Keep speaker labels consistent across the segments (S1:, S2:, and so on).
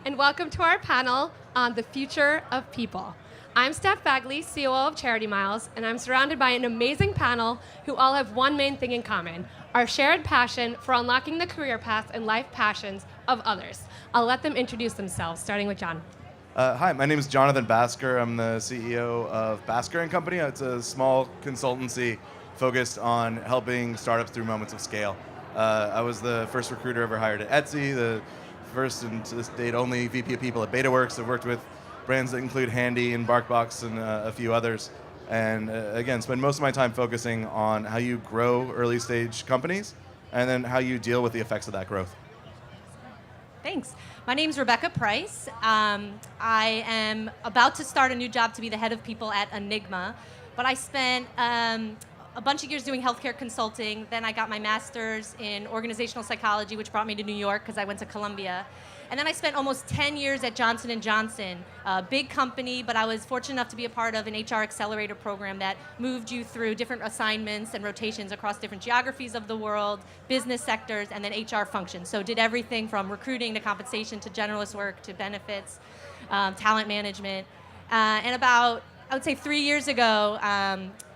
S1: and welcome to our panel on the future of people. I'm Steph Bagley, COO of Charity Miles, and I'm surrounded by an amazing panel who all have one main thing in common, our shared passion for unlocking the career paths and life passions of others. I'll let them introduce themselves, starting with John.
S2: Hi, my name is Jonathan Basker. I'm the CEO of Basker & Company. It's a small consultancy focused on helping startups through moments of scale. I was the first recruiter ever hired at Etsy, the first and to this date only VP of People at BetaWorks. I've worked with brands that include Handy and BarkBox and a few others. And again, spend most of my time focusing on how you grow early stage companies and then how you deal with the effects of that growth.
S3: Thanks. My name's Rebecca Price. I am about to start a new job to be the head of people at Enigma, but I spent a bunch of years doing healthcare consulting. Then I got my master's in organizational psychology, which brought me to New York because I went to Columbia. And then I spent almost 10 years at Johnson & Johnson, a big company, but I was fortunate enough to be a part of an HR accelerator program that moved you through different assignments and rotations across different geographies of the world, business sectors, and then HR functions. So did everything from recruiting to compensation to generalist work to benefits, talent management. And about, I would say 3 years ago,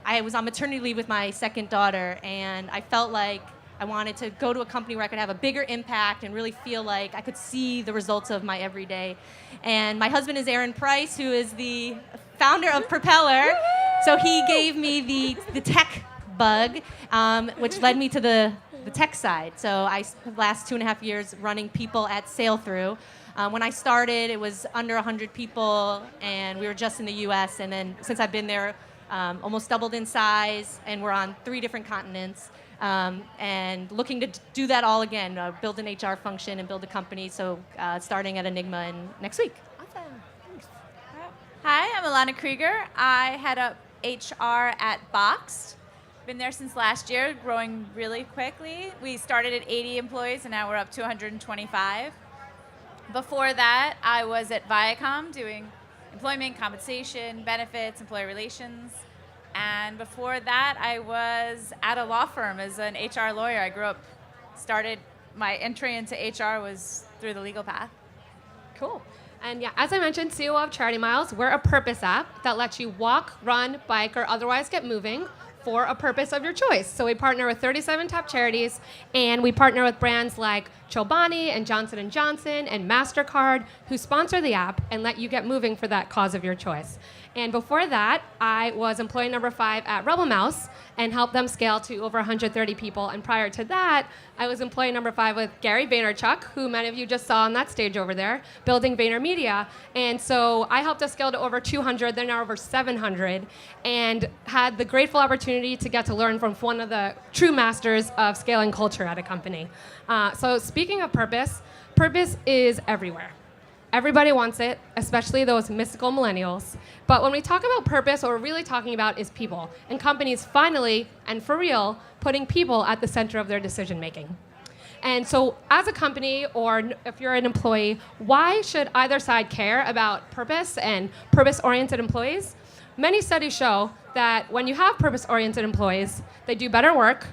S3: I was on maternity leave with my second daughter, and I felt like I wanted to go to a company where I could have a bigger impact and really feel like I could see the results of my everyday. And my husband is Aaron Price, who is the founder of Propeller. So he gave me the tech bug, which led me to the tech side. So I spent the last 2.5 years running people at Sailthrough. When I started, it was under 100 people, and we were just in the US. And then since I've been there, almost doubled in size, and we're on 3 different continents. And looking to do that all again, build an HR function and build a company. So starting at Enigma next week.
S4: Awesome. Thanks. Hi, I'm Alana Krieger. I head up HR at Boxed. Been there since last year, growing really quickly. We started at 80 employees, and now we're up to 125. Before that, I was at Viacom doing employment, compensation, benefits, employee relations. And before that, I was at a law firm as an HR lawyer. I started my entry into HR was through the legal path.
S1: Cool. And yeah, as I mentioned, CEO of Charity Miles, we're a purpose app that lets you walk, run, bike, or otherwise get moving for a purpose of your choice. So we partner with 37 top charities, and we partner with brands like Chobani and Johnson & Johnson and MasterCard, who sponsor the app and let you get moving for that cause of your choice. And before that, I was employee number 5 at Rebel Mouse and helped them scale to over 130 people. And prior to that, I was employee number 5 with Gary Vaynerchuk, who many of you just saw on that stage over there, building VaynerMedia. And so I helped us scale to over 200, they're now over 700, and had the grateful opportunity to get to learn from one of the true masters of scaling culture at a company. So speaking of purpose, purpose is everywhere. Everybody wants it, especially those mystical millennials. But when we talk about purpose, what we're really talking about is people, and companies finally, and for real, putting people at the center of their decision making. And so as a company, or if you're an employee, why should either side care about purpose and purpose-oriented employees? Many studies show that when you have purpose-oriented employees, they do better work,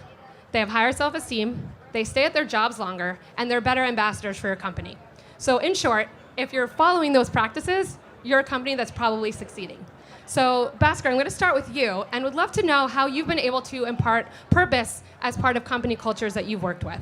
S1: they have higher self-esteem, they stay at their jobs longer, and they're better ambassadors for your company. So in short, if you're following those practices, you're a company that's probably succeeding. So, Basker, I'm going to start with you, and would love to know how you've been able to impart purpose as part of company cultures that you've worked with.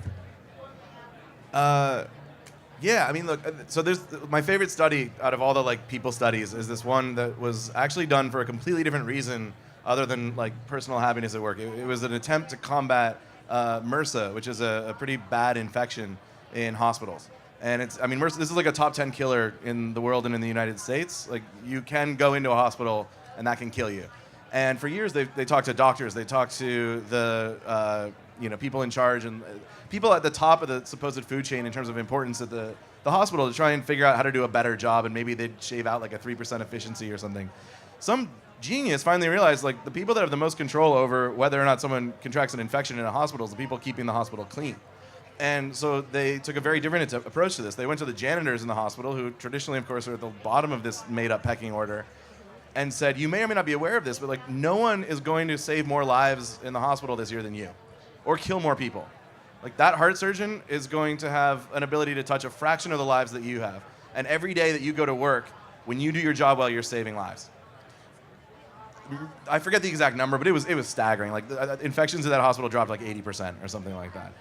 S2: Yeah, I mean, look, so there's my favorite study out of all the people studies is this one that was actually done for a completely different reason other than personal happiness at work. It was an attempt to combat MRSA, which is a pretty bad infection in hospitals. And MRSA, this is a top 10 killer in the world and in the United States. You can go into a hospital and that can kill you. And for years they talked to doctors, they talked to the people in charge and people at the top of the supposed food chain in terms of importance at the hospital to try and figure out how to do a better job, and maybe they'd shave out a 3% efficiency or something. Some genius finally realized the people that have the most control over whether or not someone contracts an infection in a hospital is the people keeping the hospital clean. And so they took a very different approach to this. They went to the janitors in the hospital, who traditionally, of course, are at the bottom of this made-up pecking order, and said, you may or may not be aware of this, but no one is going to save more lives in the hospital this year than you, or kill more people. That heart surgeon is going to have an ability to touch a fraction of the lives that you have. And every day that you go to work, when you do your job well, you're saving lives. I forget the exact number, but it was staggering. Like the infections at that hospital dropped like 80% or something like that.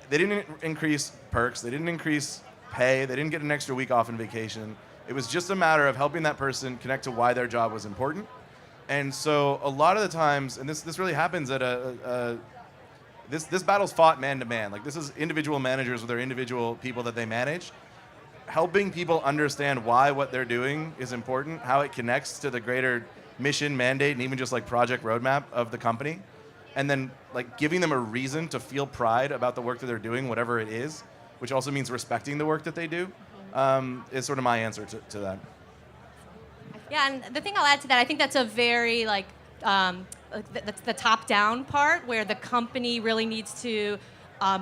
S2: They didn't increase perks. They didn't increase pay. They didn't get an extra week off in vacation. It was just a matter of helping that person connect to why their job was important. And so a lot of the times, and this really happens at this battle's fought man to man. Like this is individual managers with their individual people that they manage, helping people understand why what they're doing is important, how it connects to the greater mission, mandate, and even just like project roadmap of the company, and then like giving them a reason to feel pride about the work that they're doing, whatever it is, which also means respecting the work that they do, is sort of my answer to that.
S3: Yeah, and the thing I'll add to that, I think that's a very that's the top-down part where the company really needs to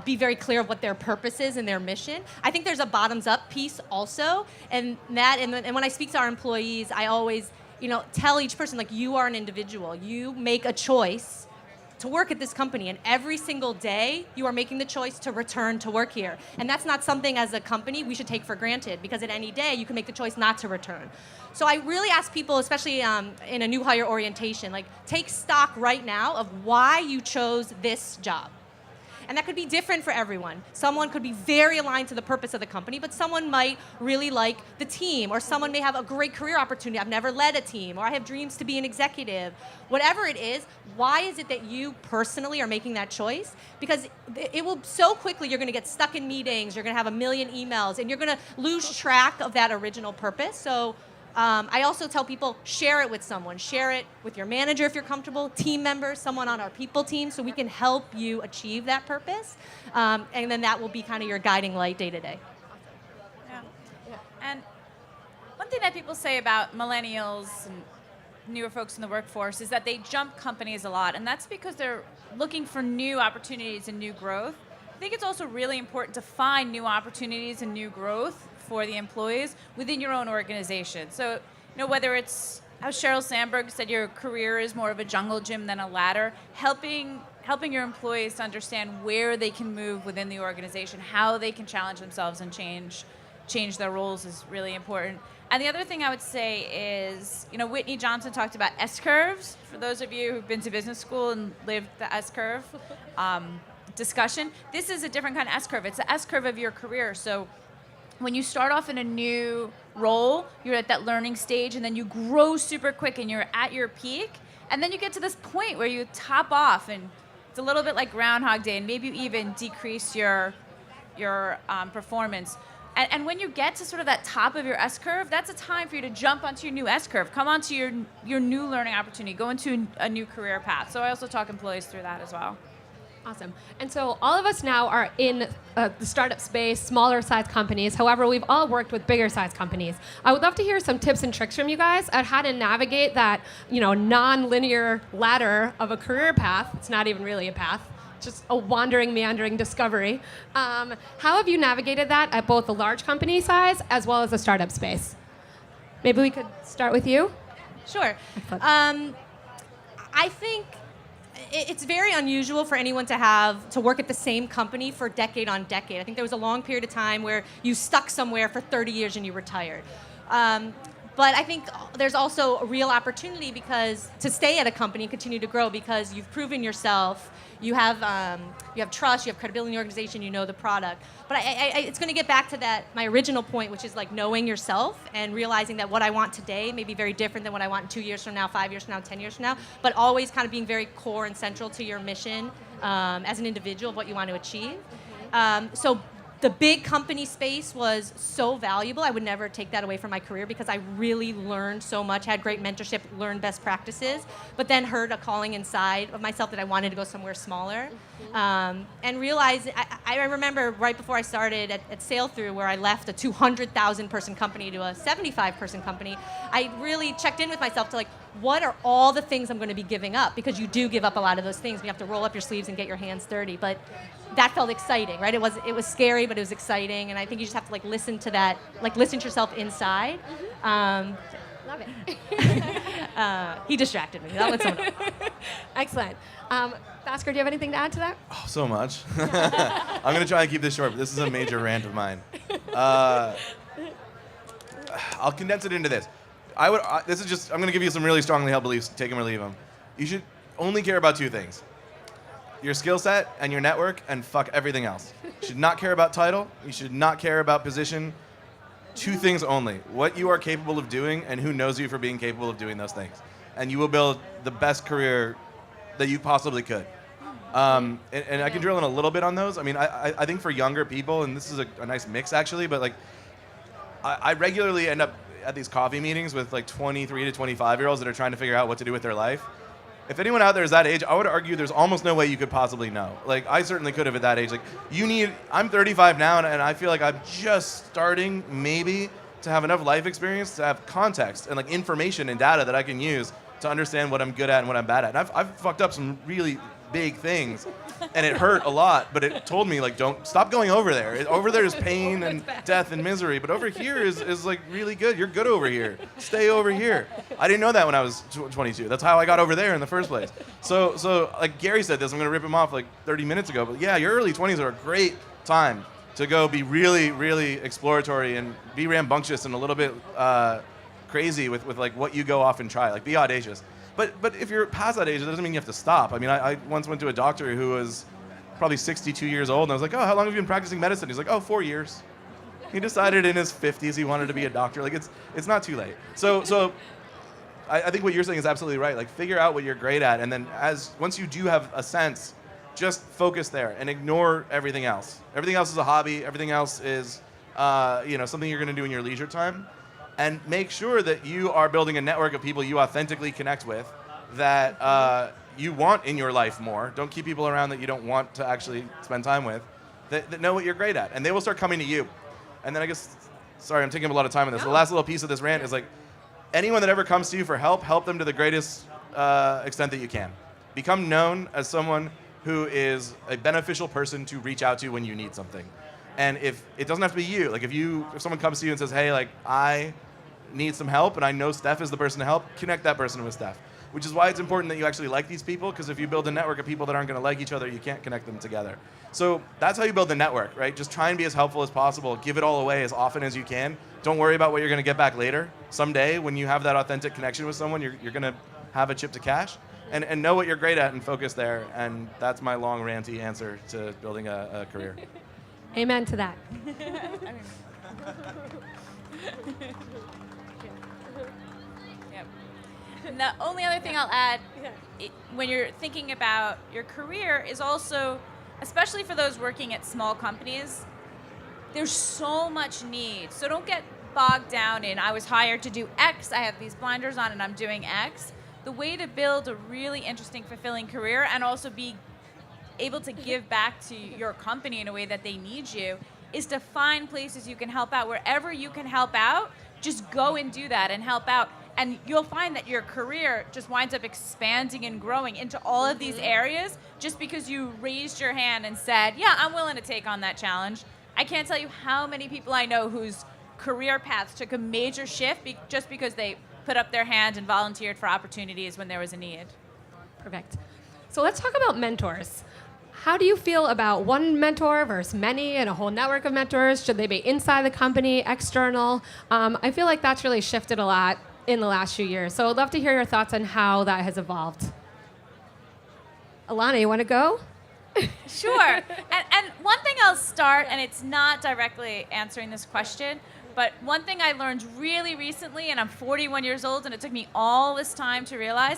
S3: be very clear of what their purpose is and their mission. I think there's a bottoms-up piece also, and when I speak to our employees, I always tell each person, like, you are an individual. You make a choice to work at this company, and every single day you are making the choice to return to work here. And that's not something as a company we should take for granted, because at any day you can make the choice not to return. So I really ask people, especially in a new hire orientation, like, take stock right now of why you chose this job. And that could be different for everyone. Someone could be very aligned to the purpose of the company, but someone might really like the team, or someone may have a great career opportunity. I've never led a team, or I have dreams to be an executive. Whatever it is, why is it that you personally are making that choice? Because it will so quickly, you're gonna get stuck in meetings, you're gonna have a million emails, and you're gonna lose track of that original purpose. So I also tell people, share it with someone. Share it with your manager if you're comfortable, team members, someone on our people team, so we can help you achieve that purpose. And then that will be kind of your guiding light day to day.
S4: Yeah. And one thing that people say about millennials and newer folks in the workforce is that they jump companies a lot, and that's because they're looking for new opportunities and new growth. I think it's also really important to find new opportunities and new growth for the employees within your own organization. So, whether it's, how Sheryl Sandberg said, your career is more of a jungle gym than a ladder, helping your employees to understand where they can move within the organization, how they can challenge themselves and change their roles is really important. And the other thing I would say is, Whitney Johnson talked about S-curves. For those of you who've been to business school and lived the S-curve discussion, this is a different kind of S-curve. It's the S-curve of your career. So when you start off in a new role, you're at that learning stage, and then you grow super quick and you're at your peak, and then you get to this point where you top off, and it's a little bit like Groundhog Day, and maybe you even decrease your performance. And when you get to sort of that top of your S-curve, that's a time for you to jump onto your new S-curve, come onto your new learning opportunity, go into a new career path. So I also talk employees through that as well.
S1: Awesome. And so all of us now are in the startup space, smaller size companies. However, we've all worked with bigger size companies. I would love to hear some tips and tricks from you guys on how to navigate that, non-linear ladder of a career path. It's not even really a path, just a wandering, meandering discovery. How have you navigated that at both the large company size as well as the startup space? Maybe we could start with you.
S3: Sure. I think it's very unusual for anyone to work at the same company for decade on decade. I think there was a long period of time where you stuck somewhere for 30 years and you retired. But I think there's also a real opportunity to stay at a company and continue to grow, because you've proven yourself. You have trust, you have credibility in the organization, you know the product. But it's going to get back to my original point, which is like knowing yourself and realizing that what I want today may be very different than what I want in 2 years from now, 5 years from now, 10 years from now, but always kind of being very core and central to your mission as an individual of what you want to achieve. So the big company space was so valuable. I would never take that away from my career, because I really learned so much, had great mentorship, learned best practices, but then heard a calling inside of myself that I wanted to go somewhere smaller. And realized, I remember right before I started at SailThrough, where I left a 200,000 person company to a 75 person company, I really checked in with myself to what are all the things I'm going to be giving up? Because you do give up a lot of those things. You have to roll up your sleeves and get your hands dirty. But that felt exciting, right? It was scary, but it was exciting. And I think you just have to listen to that, listen to yourself inside.
S1: Love it.
S3: He distracted me. That was someone else.
S1: Excellent. Bhaskar, do you have anything to add to that?
S2: Oh, so much. I'm going to try and keep this short, but this is a major rant of mine. I'll condense it into this. I'm going to give you some really strongly held beliefs, take them or leave them. You should only care about two things. Your skill set and your network, and fuck everything else. You should not care about title. You should not care about position. Two things only. What you are capable of doing and who knows you for being capable of doing those things. And you will build the best career that you possibly could. And I can drill in a little bit on those. I mean, I think for younger people, and this is a nice mix actually, but like I regularly end up at these coffee meetings with like 23 to 25-year-olds that are trying to figure out what to do with their life. If anyone out there is that age, I would argue there's almost no way you could possibly know. Like, I certainly could have at that age. Like, I'm 35 now, and I feel like I'm just starting, maybe, to have enough life experience to have context and, like, information and data that I can use to understand what I'm good at and what I'm bad at. And I've fucked up some really big things, and it hurt a lot, but it told me, like, don't stop going over there. Over there is pain and death and misery, but over here is like really good. You're good over here. Stay over here. I didn't know that when I was 22. That's how I got over there in the first place. So like Gary said this, I'm gonna rip him off like 30 minutes ago, but yeah, your early 20s are a great time to go be really, really exploratory and be rambunctious and a little bit crazy with like what you go off and try. Like, be audacious. But if you're past that age, it doesn't mean you have to stop. I mean, I once went to a doctor who was probably 62 years old, and I was like, oh, how long have you been practicing medicine? He's like, oh, 4 years. He decided in his 50s he wanted to be a doctor. Like, it's not too late. So I think what you're saying is absolutely right. Like, figure out what you're great at, and then once you do have a sense, just focus there and ignore everything else. Everything else is a hobby. Everything else is something you're going to do in your leisure time. And make sure that you are building a network of people you authentically connect with that you want in your life more. Don't keep people around that you don't want to actually spend time with, that know what you're great at. And they will start coming to you. And then sorry, I'm taking up a lot of time on this. No. The last little piece of this rant is like, anyone that ever comes to you for help them to the greatest extent that you can. Become known as someone who is a beneficial person to reach out to when you need something. And if it doesn't have to be you, like if someone comes to you and says, hey, like, I need some help and I know Steph is the person to help, connect that person with Steph. Which is why it's important that you actually like these people, because if you build a network of people that aren't going to like each other, you can't connect them together. So that's how you build the network, right? Just try and be as helpful as possible. Give it all away as often as you can. Don't worry about what you're going to get back later. Someday, when you have that authentic connection with someone, you're going to have a chip to cash. And know what you're great at and focus there. And that's my long, ranty answer to building a career.
S1: Amen to that.
S4: Yep. And the only other thing I'll add, when you're thinking about your career, is also, especially for those working at small companies, there's so much need. So don't get bogged down in, I was hired to do X, I have these blinders on and I'm doing X. The way to build a really interesting, fulfilling career and also be able to give back to your company in a way that they need you is to find places you can help out. Wherever you can help out, just go and do that and help out. And you'll find that your career just winds up expanding and growing into all of these areas just because you raised your hand and said, yeah, I'm willing to take on that challenge. I can't tell you how many people I know whose career paths took a major shift just because they put up their hand and volunteered for opportunities when there was a need.
S1: Perfect. So let's talk about mentors. How do you feel about one mentor versus many and a whole network of mentors? Should they be inside the company, external? I feel like that's really shifted a lot in the last few years. So I'd love to hear your thoughts on how that has evolved. Alana, you want to go?
S4: Sure. And one thing I'll start, and it's not directly answering this question, but one thing I learned really recently, and I'm 41 years old, and it took me all this time to realize,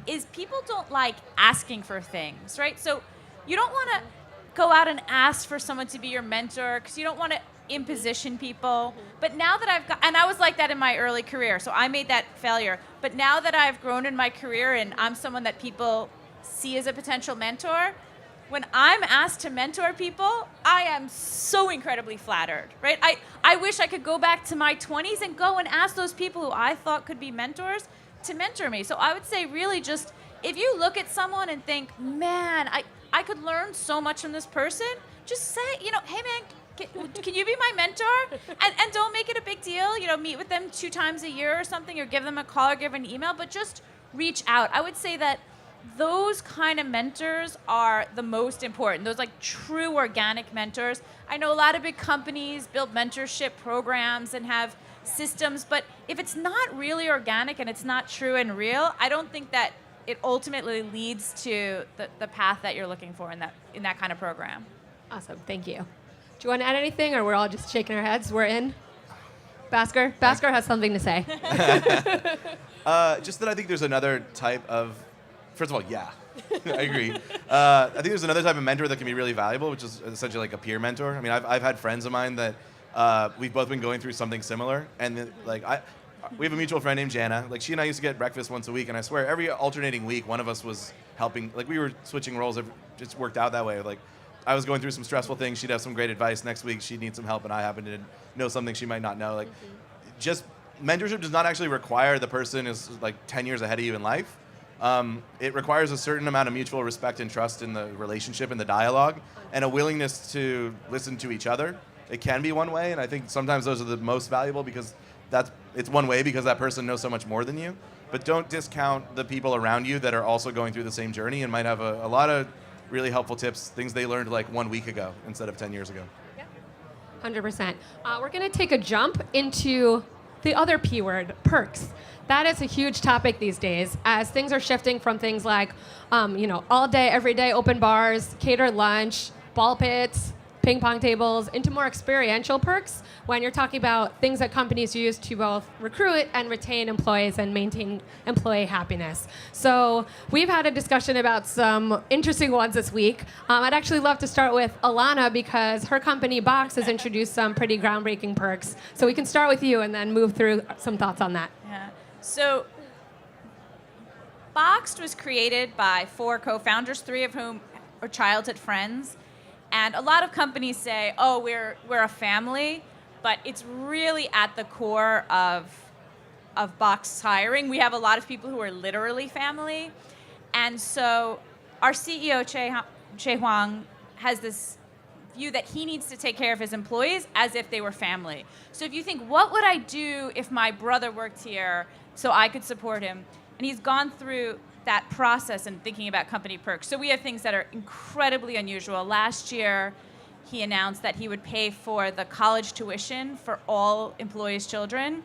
S4: is people don't like asking for things, right? So you don't want to go out and ask for someone to be your mentor because you don't want to imposition people. But now that and I was like that in my early career, so I made that failure. But now that I've grown in my career and I'm someone that people see as a potential mentor, when I'm asked to mentor people, I am so incredibly flattered, right? I wish I could go back to my 20s and go and ask those people who I thought could be mentors to mentor me. So I would say really just, if you look at someone and think, man, I could learn so much from this person, just say, hey man, can you be my mentor? And don't make it a big deal, meet with them 2 times a year or something, or give them a call or give an email, but just reach out. I would say that those kind of mentors are the most important. Those like true organic mentors. I know a lot of big companies build mentorship programs and have systems. But if it's not really organic and it's not true and real, I don't think that it ultimately leads to the path that you're looking for in that kind of program.
S1: Awesome. Thank you. Do you want to add anything, or we're all just shaking our heads? We're in. Basker? Basker has something to say.
S2: Just that I think there's another type of, first of all, yeah, I agree. I think there's another type of mentor that can be really valuable, which is essentially like a peer mentor. I mean, I've had friends of mine that we've both been going through something similar, and we have a mutual friend named Jana. Like, she and I used to get breakfast once a week, and I swear every alternating week, one of us was helping. Like, we were switching roles. It just worked out that way. Like, I was going through some stressful things. She'd have some great advice. Next week, she'd need some help, and I happen to know something she might not know. Like, just mentorship does not actually require the person is like 10 years ahead of you in life. It requires a certain amount of mutual respect and trust in the relationship and the dialogue, and a willingness to listen to each other. It can be one way, and I think sometimes those are the most valuable because it's one way because that person knows so much more than you. But don't discount the people around you that are also going through the same journey and might have a lot of really helpful tips, things they learned like 1 week ago instead of 10 years ago.
S1: 100%. We're going to take a jump into the other P word, perks. That is a huge topic these days as things are shifting from things like, all day, every day open bars, catered lunch, ball pits, ping pong tables, into more experiential perks when you're talking about things that companies use to both recruit and retain employees and maintain employee happiness. So we've had a discussion about some interesting ones this week. I'd actually love to start with Alana because her company Box has introduced some pretty groundbreaking perks. So we can start with you and then move through some thoughts on that.
S4: Yeah. So Boxed was created by 4 co-founders, 3 of whom are childhood friends. And a lot of companies say, oh, we're a family, but it's really at the core of Box hiring. We have a lot of people who are literally family. And so our CEO, Che Huang, has this view that he needs to take care of his employees as if they were family. So if you think, what would I do if my brother worked here so I could support him? And he's gone through that process and thinking about company perks. So we have things that are incredibly unusual. Last year, he announced that he would pay for the college tuition for all employees' children.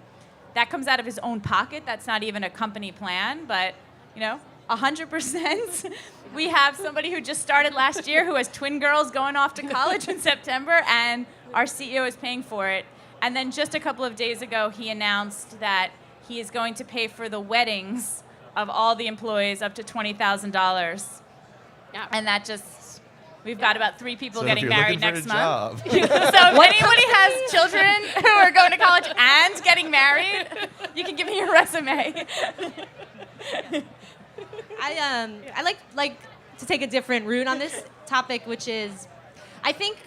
S4: That comes out of his own pocket. That's not even a company plan, but 100%. We have somebody who just started last year who has twin girls going off to college in September, and our CEO is paying for it. And then just a couple of days ago, he announced that he is going to pay for the weddings of all the employees up to $20,000.
S1: Yeah.
S4: And that just, we've got about 3 people getting married next month. So if anybody has children who are going to college and getting married, you can give me your resume.
S3: I like to take a different route on this topic, which is, I think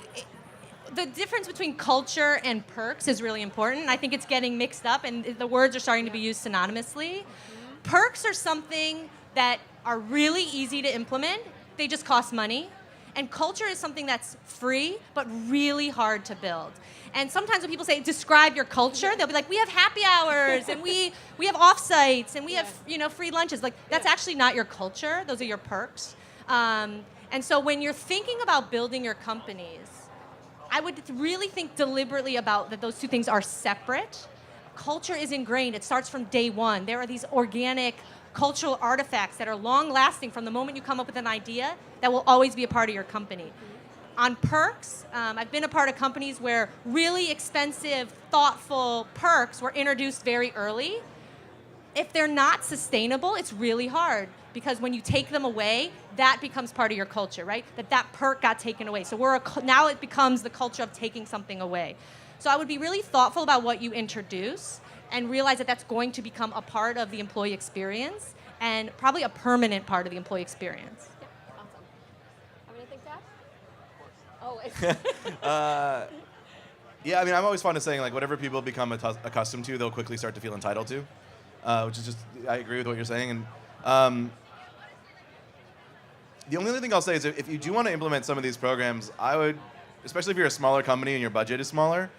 S3: the difference between culture and perks is really important. I think it's getting mixed up, and the words are starting to be used synonymously. Perks are something that are really easy to implement. They just cost money. And culture is something that's free, but really hard to build. And sometimes when people say, describe your culture, they'll be like, we have happy hours, and we have offsites, and we have free lunches. Like, that's actually not your culture. Those are your perks. And so when you're thinking about building your companies, I would really think deliberately about that those 2 things are separate. Culture is ingrained. It starts from day one. There are these organic cultural artifacts that are long-lasting from the moment you come up with an idea that will always be a part of your company. On perks, I've been a part of companies where really expensive, thoughtful perks were introduced very early. If they're not sustainable, it's really hard because when you take them away, that becomes part of your culture, right? That perk got taken away. So now it becomes the culture of taking something away. So I would be really thoughtful about what you introduce and realize that that's going to become a part of the employee experience and probably a permanent part of the employee experience.
S1: Yeah, awesome. Have anything to add? Oh,
S2: Yeah, I mean, I'm always fond of saying, like, whatever people become accustomed to, they'll quickly start to feel entitled to, which is just, I agree with what you're saying. And the only other thing I'll say is if you do want to implement some of these programs, I would, especially if you're a smaller company and your budget is smaller,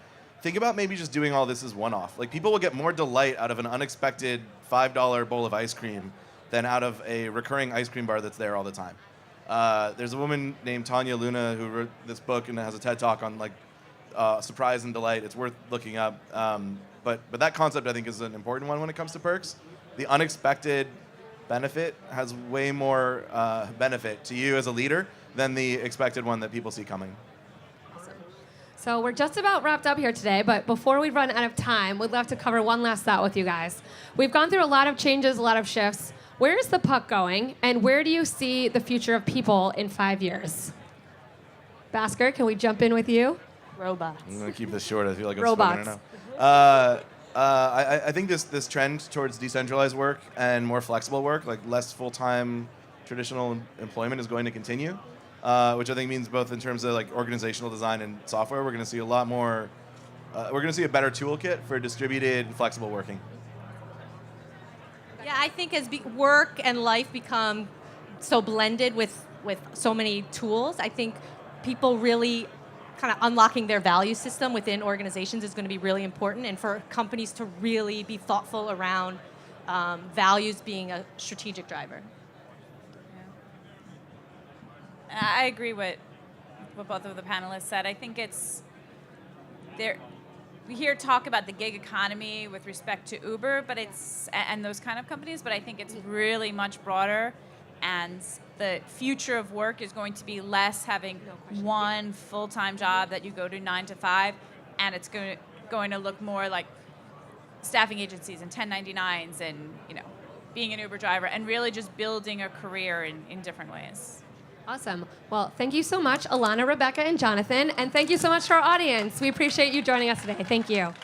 S2: think about maybe just doing all this as one-off. Like, people will get more delight out of an unexpected $5 bowl of ice cream than out of a recurring ice cream bar that's there all the time. There's a woman named Tanya Luna who wrote this book and has a TED Talk on, like, surprise and delight. It's worth looking up. But that concept, I think, is an important one when it comes to perks. The unexpected benefit has way more benefit to you as a leader than the expected one that people see coming.
S1: So we're just about wrapped up here today, but before we run out of time, we'd love to cover one last thought with you guys. We've gone through a lot of changes, a lot of shifts. Where is the puck going, and where do you see the future of people in 5 years? Bhaskar, can we jump in with you?
S3: Robots.
S2: I'm going to keep this short. I feel like I'm
S1: Robots.
S2: spoken enough. I think this trend towards decentralized work and more flexible work, like less full-time traditional employment, is going to continue, which I think means both in terms of like organizational design and software, we're going to see a lot more. We're going to see a better toolkit for distributed, flexible working.
S3: Yeah, I think as work and life become so blended with so many tools, I think people really kind of unlocking their value system within organizations is going to be really important, and for companies to really be thoughtful around values being a strategic driver.
S4: Yeah. I agree with what both of the panelists said. I think it's there. We hear talk about the gig economy with respect to Uber, but and those kind of companies, but I think it's really much broader, and the future of work is going to be less having one full-time job that you go to 9 to 5, and it's going to look more like staffing agencies and 1099s and being an Uber driver and really just building a career in different ways.
S1: Awesome. Well, thank you so much, Alana, Rebecca, and Jonathan. And thank you so much to our audience. We appreciate you joining us today. Thank you.